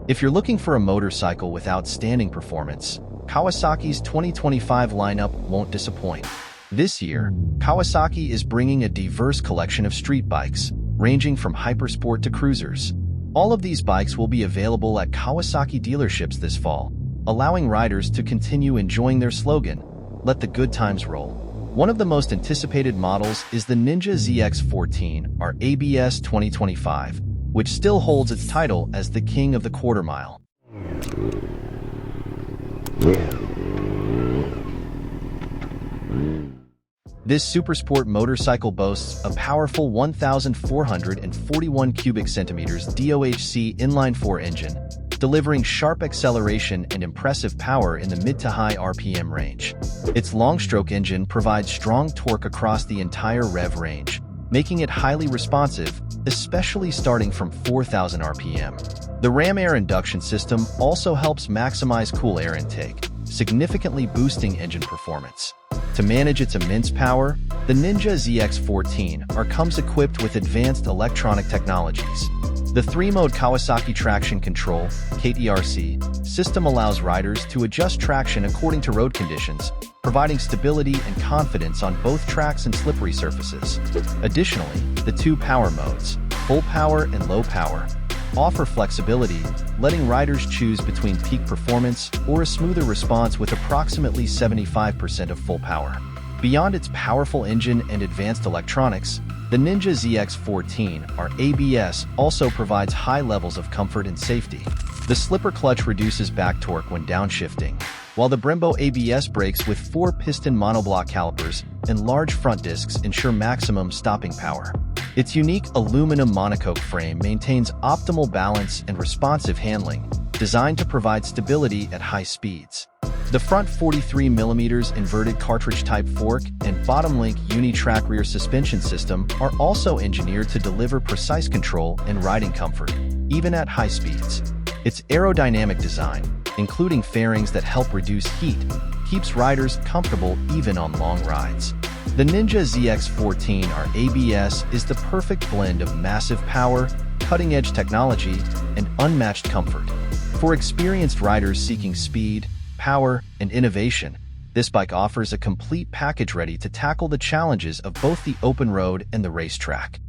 If you're looking for a motorcycle with outstanding performance, Kawasaki's 2025 lineup won't disappoint. This year, Kawasaki is bringing a diverse collection of street bikes, ranging from hypersport to cruisers. All of these bikes will be available at Kawasaki dealerships this fall, allowing riders to continue enjoying their slogan, "Let the good times roll." One of the most anticipated models is the Ninja ZX-14R ABS 2025, which still holds its title as the king of the quarter mile. This Supersport motorcycle boasts a powerful 1,441 cubic centimeters DOHC inline-four engine, delivering sharp acceleration and impressive power in the mid to high RPM range. Its long-stroke engine provides strong torque across the entire rev range, making it highly responsive, especially starting from 4,000 RPM. The ram air induction system also helps maximize cool air intake, significantly boosting engine performance. To manage its immense power, the Ninja ZX-14R comes equipped with advanced electronic technologies. The three-mode Kawasaki TRaction Control (KTRC) system allows riders to adjust traction according to road conditions, providing stability and confidence on both tracks and slippery surfaces. Additionally, the two power modes, full power and low power, offer flexibility, letting riders choose between peak performance or a smoother response with approximately 75% of full power. Beyond its powerful engine and advanced electronics, the Ninja ZX-14R ABS also provides high levels of comfort and safety. The slipper clutch reduces back torque when downshifting, while the Brembo ABS brakes with 4-piston monoblock calipers and large front discs ensure maximum stopping power. Its unique aluminum monocoque frame maintains optimal balance and responsive handling, designed to provide stability at high speeds. The front 43mm inverted cartridge-type fork and bottom-link uni-track rear suspension system are also engineered to deliver precise control and riding comfort, even at high speeds. Its aerodynamic design, including fairings that help reduce heat, keeps riders comfortable even on long rides. The Ninja ZX-14R ABS is the perfect blend of massive power, cutting-edge technology, and unmatched comfort. For experienced riders seeking speed, power, and innovation, this bike offers a complete package ready to tackle the challenges of both the open road and the racetrack.